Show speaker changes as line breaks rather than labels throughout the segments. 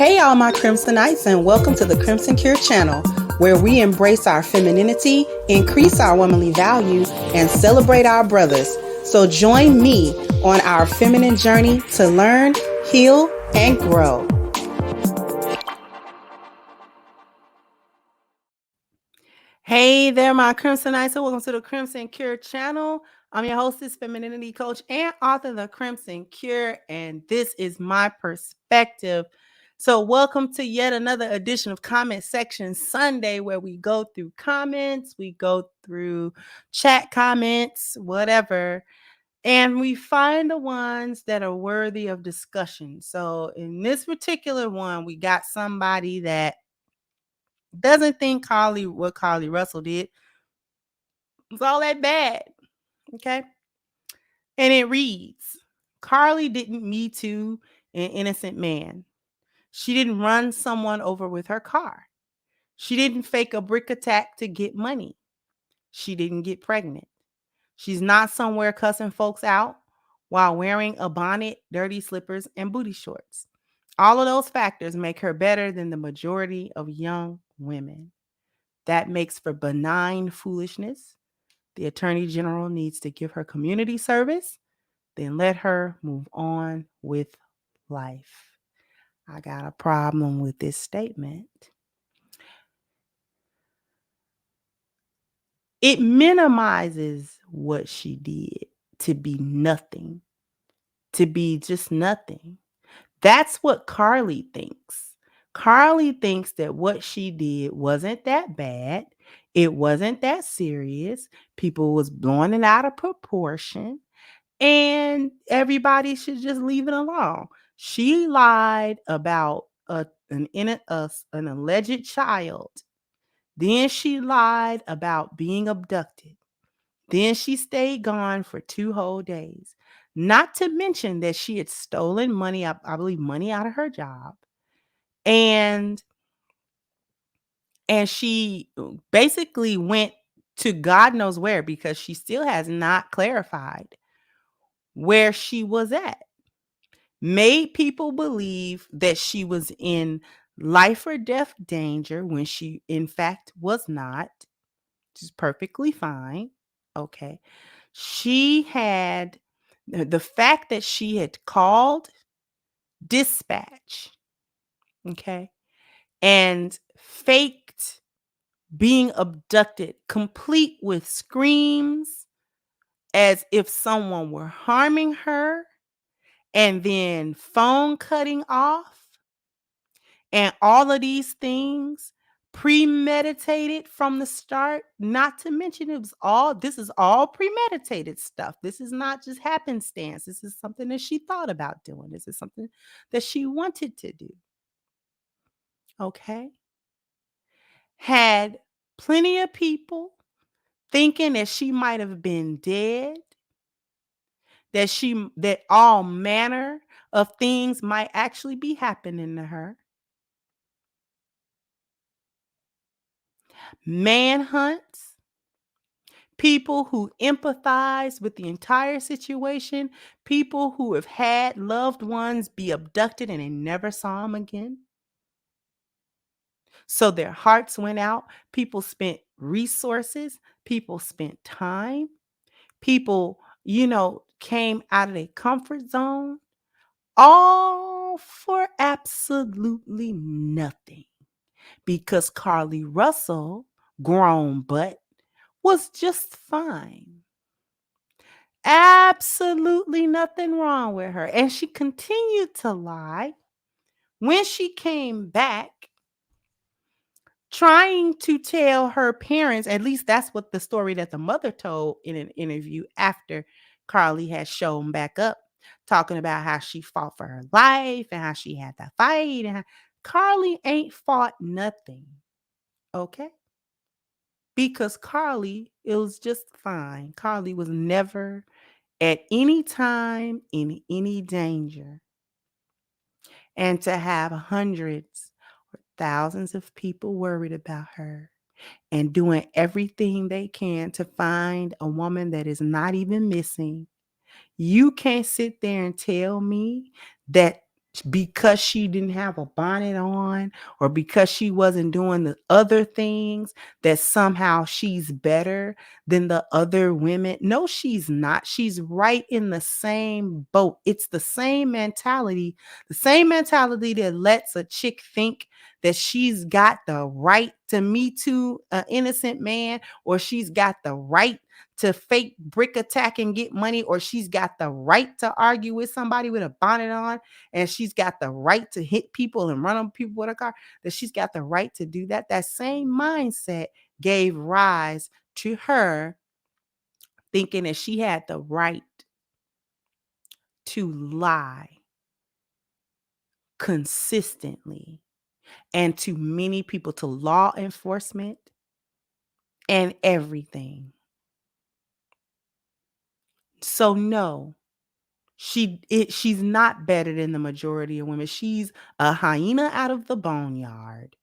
Hey, all my Crimsonites, and welcome to the Crimson Cure channel, where we embrace our femininity, increase our womanly values, and celebrate our brothers. So join me on our feminine journey to learn, heal, and grow. Hey there, my Crimsonites, and welcome to the Crimson Cure channel. I'm your hostess, femininity coach, and author of the Crimson Cure, and this is my perspective. So welcome to yet another edition of Comment Section Sunday, where we go through comments, we go through chat comments, whatever, and we find the ones that are worthy of discussion. So in this particular one, we got somebody that doesn't think what Carlee Russell did was all that bad, okay? And it reads, Carlee didn't Me Too an innocent man. She didn't run someone over with her car. She didn't fake a brick attack to get money. She didn't get pregnant. She's not somewhere cussing folks out while wearing a bonnet, dirty slippers, and booty shorts. All of those factors make her better than the majority of young women. That makes for benign foolishness. The Attorney General needs to give her community service, then let her move on with life. I got a problem with this statement. It minimizes what she did to be nothing, to be just nothing. That's what Carlee thinks. Carlee thinks that what she did wasn't that bad. It wasn't that serious. People was blowing it out of proportion, and everybody should just leave it alone. She lied about an alleged child. Then she lied about being abducted. Then she stayed gone for 2 whole days. Not to mention that she had stolen money, I believe money out of her job. And she basically went to God knows where, because she still has not clarified where she was at. Made people believe that she was in life or death danger when she in fact was not. Which is perfectly fine. Okay. She had the fact that she had called dispatch, okay, and faked being abducted, complete with screams as if someone were harming her, and then phone cutting off, and all of these things premeditated from the start. Not to mention this is all premeditated stuff. This is not just happenstance. This is something that she thought about doing. This is something that she wanted to do. Okay. Had plenty of people thinking that she might have been dead, that all manner of things might actually be happening to her. Manhunts, people who empathize with the entire situation, people who have had loved ones be abducted and they never saw them again. So their hearts went out. People spent resources, people spent time, people, came out of their comfort zone, all for absolutely nothing. Because Carlee Russell, grown butt, was just fine. Absolutely nothing wrong with her. And she continued to lie when she came back, trying to tell her parents, at least that's what the story that the mother told in an interview after Carlee had shown back up, talking about how she fought for her life and how she had to fight. And Carlee ain't fought nothing. Okay? Because Carlee, it was just fine. Carlee was never at any time in any danger. And to have hundreds or thousands of people worried about her and doing everything they can to find a woman that is not even missing. You can't sit there and tell me that because she didn't have a bonnet on or because she wasn't doing the other things that somehow she's better than the other women. No, she's not. She's right in the same boat. It's the same mentality that lets a chick think that she's got the right to me too an innocent man, or she's got the right to fake brick attack and get money, or she's got the right to argue with somebody with a bonnet on, and she's got the right to hit people and run on people with a car, that she's got the right to do that. That same mindset gave rise to her thinking that she had the right to lie consistently and to many people, to law enforcement and everything. So no, she's not better than the majority of women. She's a hyena out of the boneyard,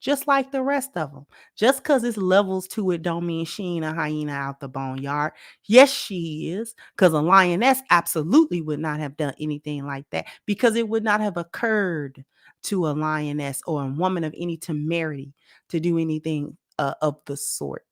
just like the rest of them. Just because it's levels to it don't mean she ain't a hyena out the boneyard. Yes, she is, because a lioness absolutely would not have done anything like that, because it would not have occurred to a lioness or a woman of any temerity to do anything of the sort.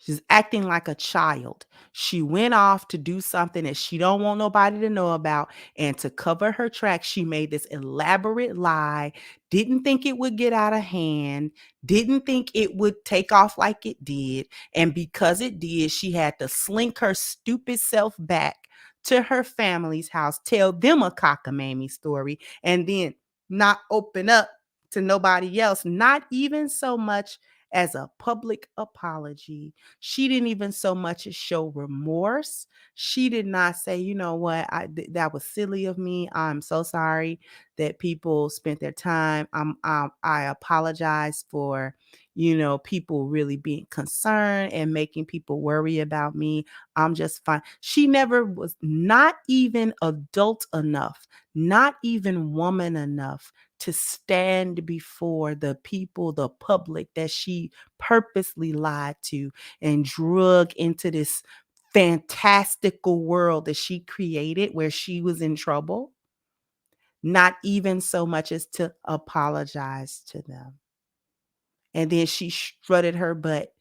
She's acting like a child. She went off to do something that she don't want nobody to know about, and to cover her tracks, she made this elaborate lie. Didn't think it would get out of hand. Didn't think it would take off like it did. And because it did, she had to slink her stupid self back to her family's house, tell them a cockamamie story, and then not open up to nobody else, not even so much as a public apology. She didn't even so much as show remorse. She did not say, you know what, that was silly of me. I'm so sorry that people spent their time. I apologize for, people really being concerned and making people worry about me. I'm just fine. She never was, not even adult enough, not even woman enough to stand before the people, the public that she purposely lied to and drug into this fantastical world that she created where she was in trouble, not even so much as to apologize to them. And then she strutted her butt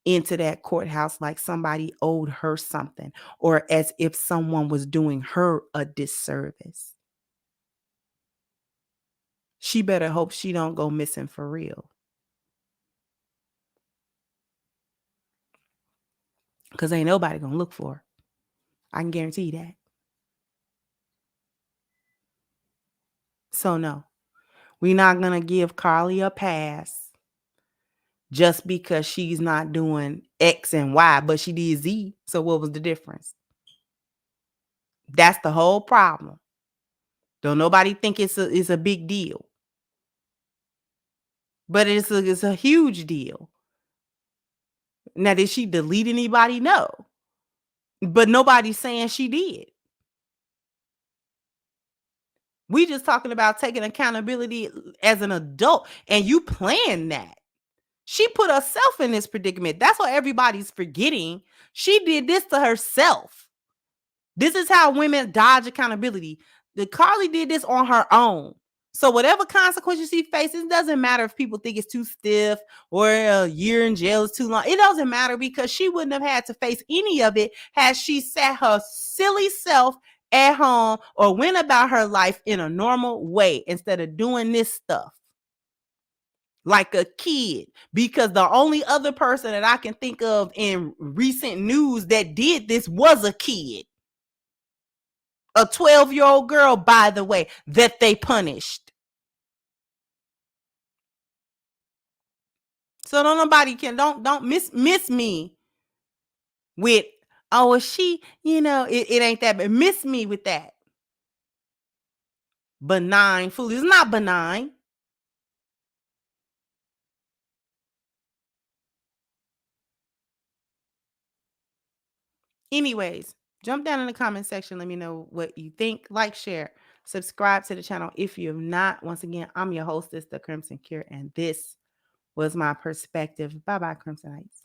into that courthouse like somebody owed her something, or as if someone was doing her a disservice. She better hope she don't go missing for real. Because ain't nobody gonna look for her. I can guarantee that. So no, we're not gonna give Carlee a pass just because she's not doing X and Y, but she did Z. So what was the difference? That's the whole problem. Don't nobody think it's a big deal. But it's a huge deal. Now, did she delete anybody? No. But nobody's saying she did. We just talking about taking accountability as an adult, and you planned that. She put herself in this predicament. That's what everybody's forgetting. She did this to herself. This is how women dodge accountability. The Carlee did this on her own. So whatever consequences she faces, it doesn't matter if people think it's too stiff or a year in jail is too long. It doesn't matter, because she wouldn't have had to face any of it had she sat her silly self at home or went about her life in a normal way instead of doing this stuff like a kid. Because the only other person that I can think of in recent news that did this was a kid. A 12-year-old girl, by the way, that they punished. So don't miss me with, oh, she, it ain't that, but miss me with that benign fool. It's not benign. Anyways, jump down in the comment section. Let me know what you think. Like, share, subscribe to the channel if you have not. Once again, I'm your hostess, the Crimson Cure, and this was my perspective. Bye-bye, Crimsonites.